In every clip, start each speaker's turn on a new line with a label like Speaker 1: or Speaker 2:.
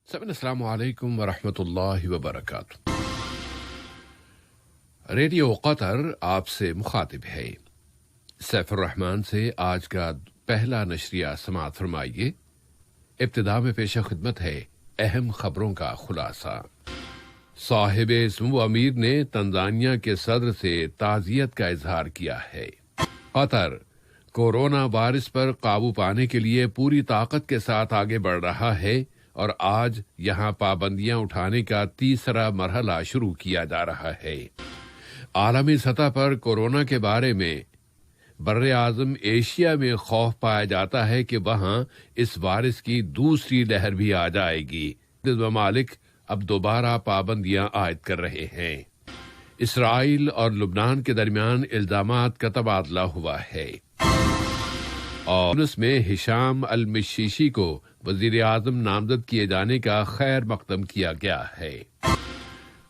Speaker 1: السلام علیکم ورحمۃ اللہ وبرکاتہ۔ ریڈیو قطر آپ سے مخاطب ہے۔ سیف الرحمن سے آج کا پہلا نشریہ سماعت فرمائیے۔ ابتدا میں پیش خدمت ہے اہم خبروں کا خلاصہ۔ صاحب سمو امیر نے تنزانیہ کے صدر سے تعزیت کا اظہار کیا ہے۔ قطر کورونا وائرس پر قابو پانے کے لیے پوری طاقت کے ساتھ آگے بڑھ رہا ہے اور آج یہاں پابندیاں اٹھانے کا تیسرا مرحلہ شروع کیا جا رہا ہے۔ عالمی سطح پر کورونا کے بارے میں بر اعظم ایشیا میں خوف پایا جاتا ہے کہ وہاں اس وائرس کی دوسری لہر بھی آ جائے گی۔ ممالک اب دوبارہ پابندیاں عائد کر رہے ہیں۔ اسرائیل اور لبنان کے درمیان الزامات کا تبادلہ ہوا ہے اور تونس میں ہشام المشیشی کو وزیر اعظم نامزد کیے جانے کا خیر مقدم کیا گیا ہے۔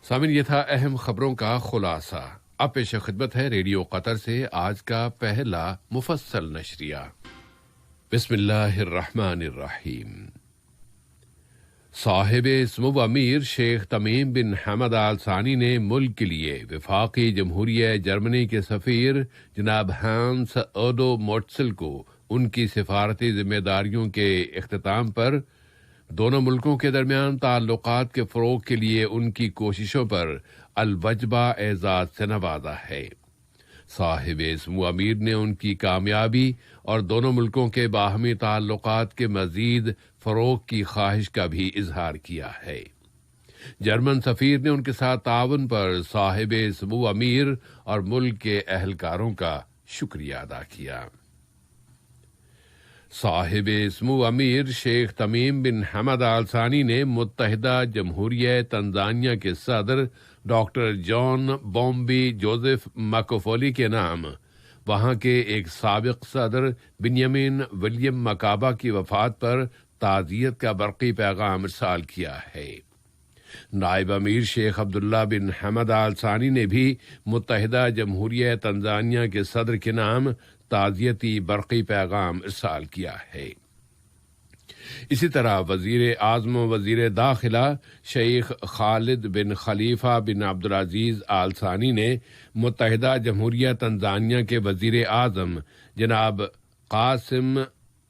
Speaker 1: سامعین، یہ تھا اہم خبروں کا خلاصہ۔ اب پیش خدمت ہے ریڈیو قطر سے آج کا پہلا مفصل نشریہ۔ بسم اللہ الرحمن الرحیم۔ صاحب سمو امیر شیخ تمیم بن حمد آل ثانی نے ملک کے لیے وفاقی جمہوریہ جرمنی کے سفیر جناب ہانس اوڈو موٹسل کو ان کی سفارتی ذمہ داریوں کے اختتام پر دونوں ملکوں کے درمیان تعلقات کے فروغ کے لیے ان کی کوششوں پر الوجبہ اعزاز سے نوازا ہے۔ صاحب سمو امیر نے ان کی کامیابی اور دونوں ملکوں کے باہمی تعلقات کے مزید فروغ کی خواہش کا بھی اظہار کیا ہے۔ جرمن سفیر نے ان کے ساتھ تعاون پر صاحب سمو امیر اور ملک کے اہلکاروں کا شکریہ ادا کیا۔ صاحب سمو امیر شیخ تمیم بن حمد آل ثانی نے متحدہ جمہوریہ تنزانیہ کے صدر ڈاکٹر جان بومبی جوزف ماکوفولی کے نام وہاں کے ایک سابق صدر بنیامین ولیم مکابا کی وفات پر تعزیت کا برقی پیغام ارسال کیا ہے۔ نائب امیر شیخ عبداللہ بن حمد آل ثانی نے بھی متحدہ جمہوریہ تنزانیہ کے صدر کے نام تعزیتی برقی پیغام ارسال کیا ہے۔ اسی طرح وزیر اعظم و وزیر داخلہ شیخ خالد بن خلیفہ بن عبدالعزیز آل ثانی نے متحدہ جمہوریہ تنزانیہ کے وزیر اعظم جناب قاسم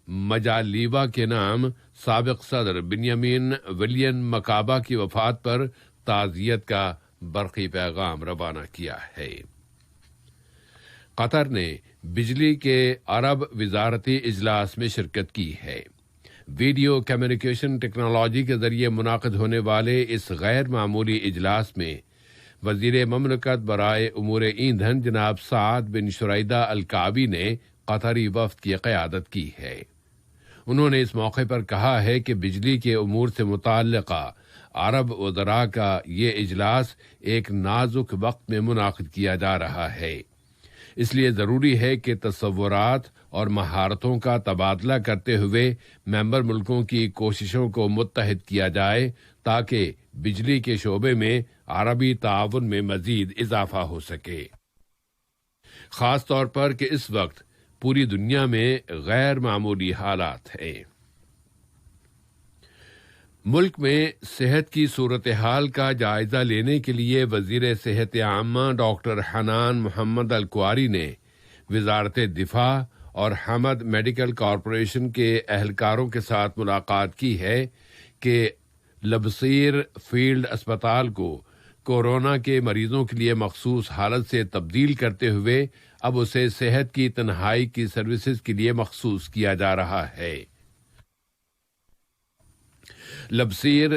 Speaker 1: مجالیوا کے نام سابق صدر بنیامین ولیم مکابا کی وفات پر تعزیت کا برقی پیغام روانہ کیا ہے۔ قطر نے بجلی کے عرب وزارتی اجلاس میں شرکت کی ہے۔ ویڈیو کمیونیکیشن ٹیکنالوجی کے ذریعے منعقد ہونے والے اس غیر معمولی اجلاس میں وزیر مملکت برائے امور ایندھن جناب سعد بن شریدہ الکعبی نے قطری وفد کی قیادت کی ہے۔ انہوں نے اس موقع پر کہا ہے کہ بجلی کے امور سے متعلقہ عرب وزراء کا یہ اجلاس ایک نازک وقت میں منعقد کیا جا رہا ہے، اس لیے ضروری ہے کہ تصورات اور مہارتوں کا تبادلہ کرتے ہوئے ممبر ملکوں کی کوششوں کو متحد کیا جائے تاکہ بجلی کے شعبے میں عربی تعاون میں مزید اضافہ ہو سکے، خاص طور پر کہ اس وقت پوری دنیا میں غیر معمولی حالات ہیں۔ ملک میں صحت کی صورتحال کا جائزہ لینے کے لیے وزیر صحت عامہ ڈاکٹر حنان محمد الکواری نے وزارت دفاع اور حمد میڈیکل کارپوریشن کے اہلکاروں کے ساتھ ملاقات کی ہے کہ لبصیر فیلڈ اسپتال کو کورونا کے مریضوں کے لیے مخصوص حالت سے تبدیل کرتے ہوئے اب اسے صحت کی تنہائی کی سروسز کے لیے مخصوص کیا جا رہا ہے۔ لبصیر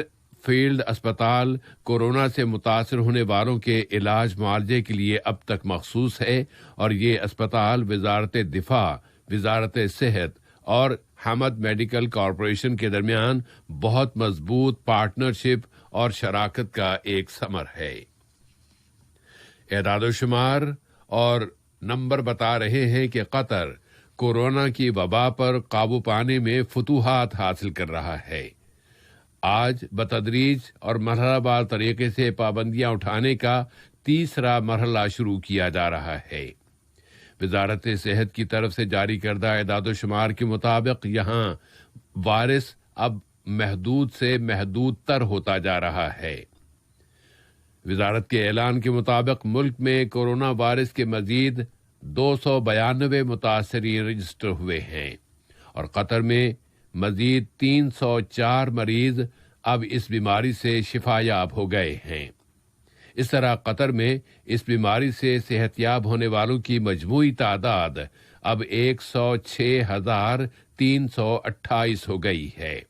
Speaker 1: فیلڈ اسپتال کورونا سے متاثر ہونے والوں کے علاج معالجے کے لیے اب تک مخصوص ہے اور یہ اسپتال وزارت دفاع، وزارت صحت اور حمد میڈیکل کارپوریشن کے درمیان بہت مضبوط پارٹنرشپ اور شراکت کا ایک ثمر ہے۔ اعداد و شمار اور نمبر بتا رہے ہیں کہ قطر کورونا کی وبا پر قابو پانے میں فتوحات حاصل کر رہا ہے۔ آج بتدریج اور مرحلہ وار طریقے سے پابندیاں اٹھانے کا تیسرا مرحلہ شروع کیا جا رہا ہے۔ وزارت صحت کی طرف سے جاری کردہ اعداد و شمار کے مطابق یہاں وائرس اب محدود سے محدود تر ہوتا جا رہا ہے۔ وزارت کے اعلان کے مطابق ملک میں کورونا وائرس کے مزید 292 متاثرین رجسٹر ہوئے ہیں اور قطر میں مزید 304 مریض اب اس بیماری سے شفا یاب ہو گئے ہیں۔ اس طرح قطر میں اس بیماری سے صحت یاب ہونے والوں کی مجموعی تعداد اب 106,328 ہو گئی ہے۔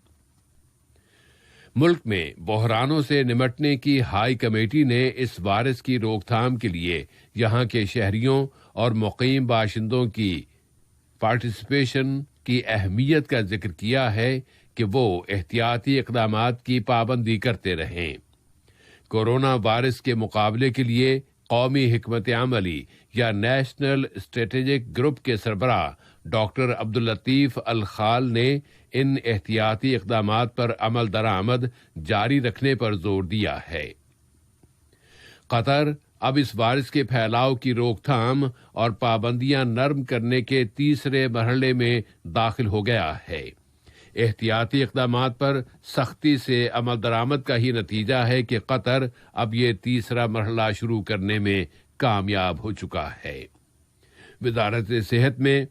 Speaker 1: ملک میں بحرانوں سے نمٹنے کی ہائی کمیٹی نے اس وائرس کی روک تھام کے لیے یہاں کے شہریوں اور مقیم باشندوں کی پارٹیسپیشن کی اہمیت کا ذکر کیا ہے کہ وہ احتیاطی اقدامات کی پابندی کرتے رہیں۔ کورونا وائرس کے مقابلے کے لیے قومی حکمت عملی یا نیشنل اسٹریٹجک گروپ کے سربراہ ڈاکٹر عبداللطیف الخال نے ان احتیاطی اقدامات پر عمل درآمد جاری رکھنے پر زور دیا ہے۔ قطر اب اس وائرس کے پھیلاؤ کی روک تھام اور پابندیاں نرم کرنے کے تیسرے مرحلے میں داخل ہو گیا ہے۔ احتیاطی اقدامات پر سختی سے عمل درآمد کا ہی نتیجہ ہے کہ قطر اب یہ تیسرا مرحلہ شروع کرنے میں کامیاب ہو چکا ہے۔ وزارت صحت میں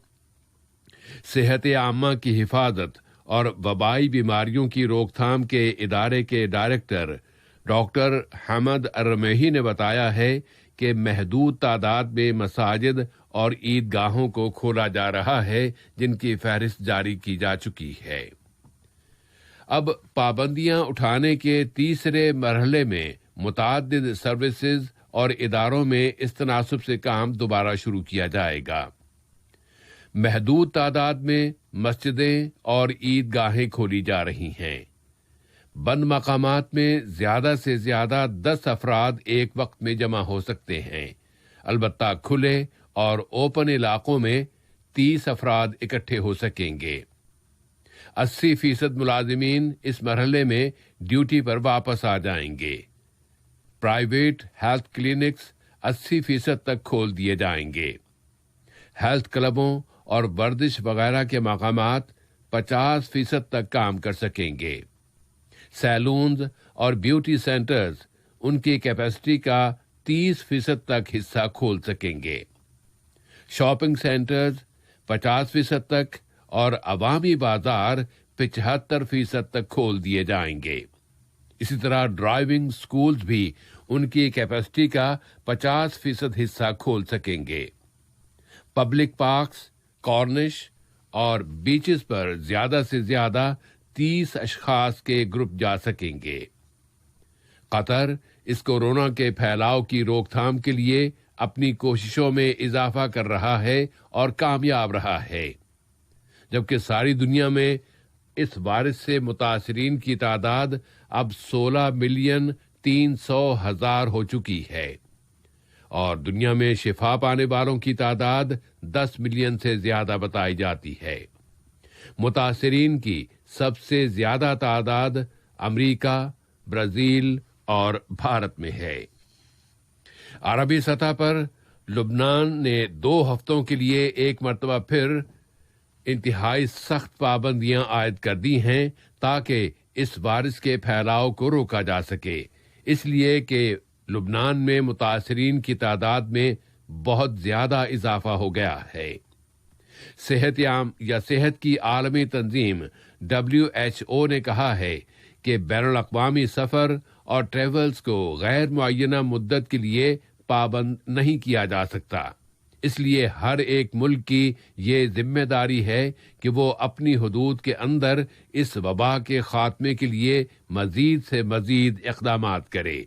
Speaker 1: صحت عامہ کی حفاظت اور وبائی بیماریوں کی روک تھام کے ادارے کے ڈائریکٹر ڈاکٹر حمد الرمیحی نے بتایا ہے کہ محدود تعداد میں مساجد اور عیدگاہوں کو کھولا جا رہا ہے جن کی فہرست جاری کی جا چکی ہے۔ اب پابندیاں اٹھانے کے تیسرے مرحلے میں متعدد سروسز اور اداروں میں اس تناسب سے کام دوبارہ شروع کیا جائے گا۔ محدود تعداد میں مسجدیں اور عیدگاہیں کھولی جا رہی ہیں۔ بند مقامات میں زیادہ سے زیادہ 10 افراد ایک وقت میں جمع ہو سکتے ہیں، البتہ کھلے اور اوپن علاقوں میں 30 افراد اکٹھے ہو سکیں گے۔ 80% ملازمین اس مرحلے میں ڈیوٹی پر واپس آ جائیں گے۔ پرائیویٹ ہیلتھ کلینکس 80% تک کھول دیے جائیں گے۔ ہیلتھ کلبوں اور ورزش وغیرہ کے مقامات 50% تک کام کر سکیں گے۔ سیلونز اور بیوٹی سینٹرز ان کی کیپیسٹی کا 30% تک حصہ کھول سکیں گے۔ شاپنگ سینٹرز 50% تک اور عوامی بازار 75% تک کھول دیے جائیں گے۔ اسی طرح ڈرائیونگ سکولز بھی ان کی کیپیسٹی کا 50% حصہ کھول سکیں گے۔ پبلک پارکس، کارنش اور بیچز پر زیادہ سے زیادہ 30 اشخاص کے گروپ جا سکیں گے۔ قطر اس کورونا کے پھیلاؤ کی روک تھام کے لیے اپنی کوششوں میں اضافہ کر رہا ہے اور کامیاب رہا ہے، جبکہ ساری دنیا میں اس وائرس سے متاثرین کی تعداد اب 16,300,000 ہو چکی ہے اور دنیا میں شفا پانے والوں کی تعداد 10 ملین سے زیادہ بتائی جاتی ہے۔ متاثرین کی سب سے زیادہ تعداد امریکہ، برازیل اور بھارت میں ہے۔ عربی سطح پر لبنان نے 2 ہفتوں کے لیے ایک مرتبہ پھر انتہائی سخت پابندیاں عائد کر دی ہیں تاکہ اس وائرس کے پھیلاؤ کو روکا جا سکے، اس لیے کہ لبنان میں متاثرین کی تعداد میں بہت زیادہ اضافہ ہو گیا ہے۔ صحت کی عالمی تنظیم WHO نے کہا ہے کہ بین الاقوامی سفر اور ٹریولز کو غیر معینہ مدت کے لیے پابند نہیں کیا جا سکتا، اس لیے ہر ایک ملک کی یہ ذمہ داری ہے کہ وہ اپنی حدود کے اندر اس وبا کے خاتمے کے لیے مزید سے مزید اقدامات کرے۔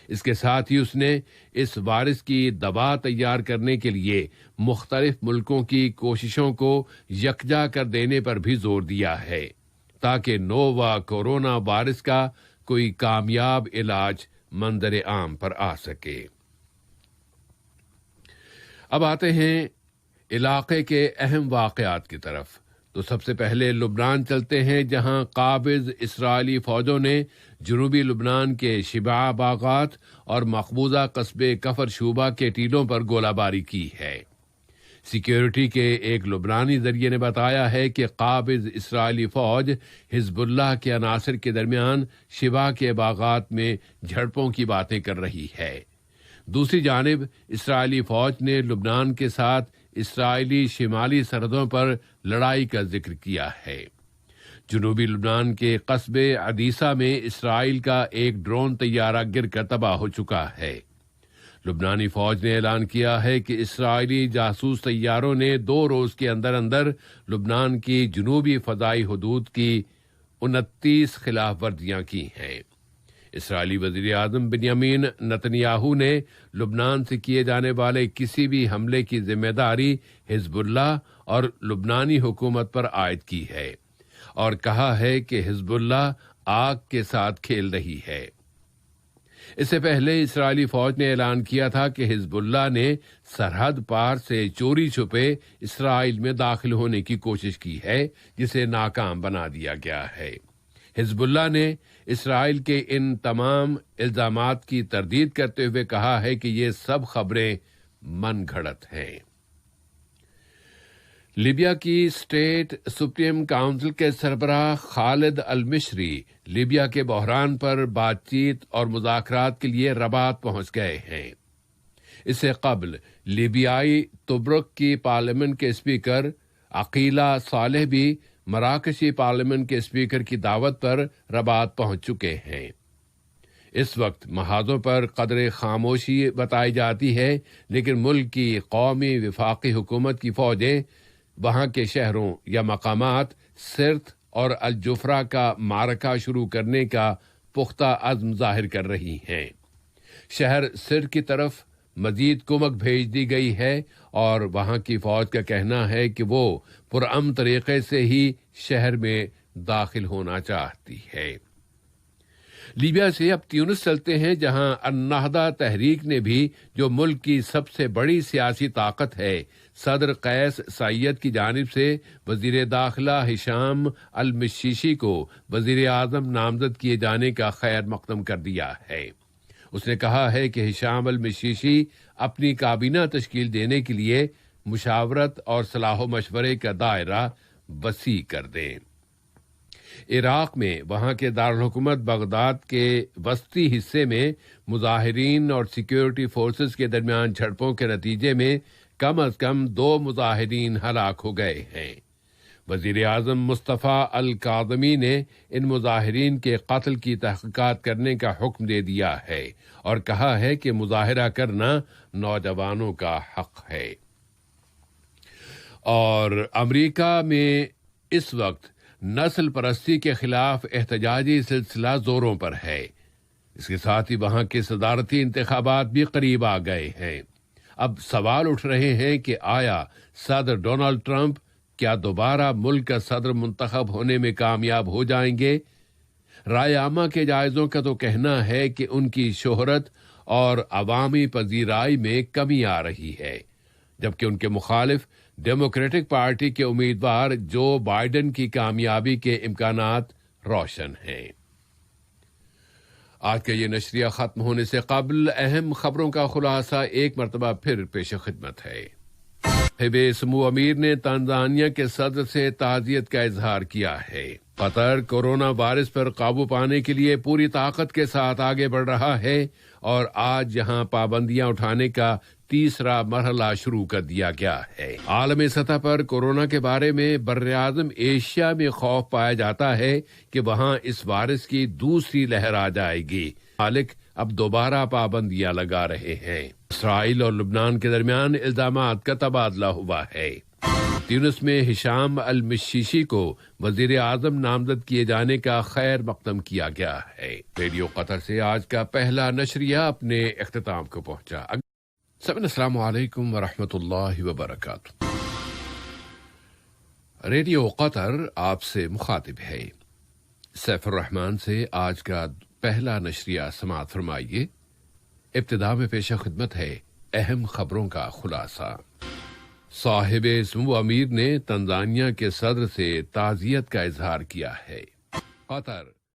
Speaker 1: اس کے ساتھ ہی اس نے اس وائرس کی دوا تیار کرنے کے لیے مختلف ملکوں کی کوششوں کو یکجا کر دینے پر بھی زور دیا ہے تاکہ نووا کورونا وائرس کا کوئی کامیاب علاج منظر عام پر آ سکے۔ اب آتے ہیں علاقے کے اہم واقعات کی طرف، تو سب سے پہلے لبنان چلتے ہیں، جہاں قابض اسرائیلی فوجوں نے جنوبی لبنان کے شبع باغات اور مقبوضہ قصبے کفر شوبہ کے ٹیلوں پر گولہ باری کی ہے۔ سیکیورٹی کے ایک لبنانی ذریعے نے بتایا ہے کہ قابض اسرائیلی فوج حزب اللہ کے عناصر کے درمیان شبا کے باغات میں جھڑپوں کی باتیں کر رہی ہے۔ دوسری جانب اسرائیلی فوج نے لبنان کے ساتھ اسرائیلی شمالی سرحدوں پر لڑائی کا ذکر کیا ہے۔ جنوبی لبنان کے قصبے عدیسہ میں اسرائیل کا ایک ڈرون طیارہ گر کر تباہ ہو چکا ہے۔ لبنانی فوج نے اعلان کیا ہے کہ اسرائیلی جاسوس طیاروں نے 2 روز کے اندر اندر لبنان کی جنوبی فضائی حدود کی 29 خلاف ورزیاں کی ہیں۔ اسرائیلی وزیر اعظم بنیامین نتنیاہو نے لبنان سے کیے جانے والے کسی بھی حملے کی ذمہ داری حزب اللہ اور لبنانی حکومت پر عائد کی ہے اور کہا ہے کہ حزب اللہ آگ کے ساتھ کھیل رہی ہے۔ اس سے پہلے اسرائیلی فوج نے اعلان کیا تھا کہ حزب اللہ نے سرحد پار سے چوری چھپے اسرائیل میں داخل ہونے کی کوشش کی ہے، جسے ناکام بنا دیا گیا ہے۔ حزب اللہ نے اسرائیل کے ان تمام الزامات کی تردید کرتے ہوئے کہا ہے کہ یہ سب خبریں من گھڑت ہیں۔ لیبیا کی اسٹیٹ سپریم کونسل کے سربراہ خالد المشری لیبیا کے بحران پر بات چیت اور مذاکرات کے لیے رباط پہنچ گئے ہیں۔ اس سے قبل لیبیائی طبرق کی پارلیمنٹ کے اسپیکر عقیلہ صالح بھی مراکشی پارلیمنٹ کے اسپیکر کی دعوت پر رباط پہنچ چکے ہیں۔ اس وقت محاذوں پر قدر خاموشی بتائی جاتی ہے، لیکن ملک کی قومی وفاقی حکومت کی فوجیں وہاں کے شہروں یا مقامات سرت اور الجفرا کا معرکہ شروع کرنے کا پختہ عزم ظاہر کر رہی ہیں۔ شہر سرت کی طرف مزید کمک بھیج دی گئی ہے اور وہاں کی فوج کا کہنا ہے کہ وہ پرامن طریقے سے ہی شہر میں داخل ہونا چاہتی ہے۔ لیبیا سے اب تیونس چلتے ہیں، جہاں النہضہ تحریک نے بھی، جو ملک کی سب سے بڑی سیاسی طاقت ہے، صدر قیس سعید کی جانب سے وزیر داخلہ ہشام المشیشی کو وزیر اعظم نامزد کیے جانے کا خیر مقدم کر دیا ہے۔ اس نے کہا ہے کہ ہشام المشیشی اپنی کابینہ تشکیل دینے کے لیے مشاورت اور صلاح و مشورے کا دائرہ وسیع کر دیں۔ عراق میں وہاں کے دارالحکومت بغداد کے وسطی حصے میں مظاہرین اور سیکیورٹی فورسز کے درمیان جھڑپوں کے نتیجے میں کم از کم 2 مظاہرین ہلاک ہو گئے ہیں۔ وزیر اعظم مصطفیٰ الکاظمی نے ان مظاہرین کے قتل کی تحقیقات کرنے کا حکم دے دیا ہے اور کہا ہے کہ مظاہرہ کرنا نوجوانوں کا حق ہے۔ اور امریکہ میں اس وقت نسل پرستی کے خلاف احتجاجی سلسلہ زوروں پر ہے۔ اس کے ساتھ ہی وہاں کے صدارتی انتخابات بھی قریب آ گئے ہیں۔ اب سوال اٹھ رہے ہیں کہ آیا صدر ڈونلڈ ٹرمپ کیا دوبارہ ملک کا صدر منتخب ہونے میں کامیاب ہو جائیں گے؟ رائے عامہ کے جائزوں کا تو کہنا ہے کہ ان کی شہرت اور عوامی پذیرائی میں کمی آ رہی ہے، جبکہ ان کے مخالف ڈیموکریٹک پارٹی کے امیدوار جو بائیڈن کی کامیابی کے امکانات روشن ہیں۔ آج کا یہ نشریہ ختم ہونے سے قبل اہم خبروں کا خلاصہ ایک مرتبہ پھر پیش خدمت ہے۔ صاحب سمو امیر نے تنزانیہ کے صدر سے تعزیت کا اظہار کیا ہے۔ قطر کورونا وائرس پر قابو پانے کے لیے پوری طاقت کے ساتھ آگے بڑھ رہا ہے اور آج یہاں پابندیاں اٹھانے کا تیسرا مرحلہ شروع کر دیا گیا ہے۔ عالمی سطح پر کورونا کے بارے میں براعظم ایشیا میں خوف پایا جاتا ہے کہ وہاں اس وائرس کی دوسری لہر آ جائے گی۔ مالک اب دوبارہ پابندیاں لگا رہے ہیں۔ اسرائیل اور لبنان کے درمیان الزامات کا تبادلہ ہوا ہے۔ تیونس میں ہشام المشیشی کو وزیر اعظم نامزد کیے جانے کا خیر مقدم کیا گیا ہے۔ ریڈیو قطر سے آج کا پہلا نشریہ اپنے اختتام کو پہنچا۔ السلام علیکم ورحمۃ اللہ وبرکاتہ۔ ریڈیو قطر آپ سے مخاطب ہے۔ سیف الرحمان سے آج کا پہلا نشریہ سماعت فرمائیے۔ ابتدا میں پیش خدمت ہے اہم خبروں کا خلاصہ۔ صاحب سمو امیر نے تنزانیہ کے صدر سے تعزیت کا اظہار کیا ہے۔ قطر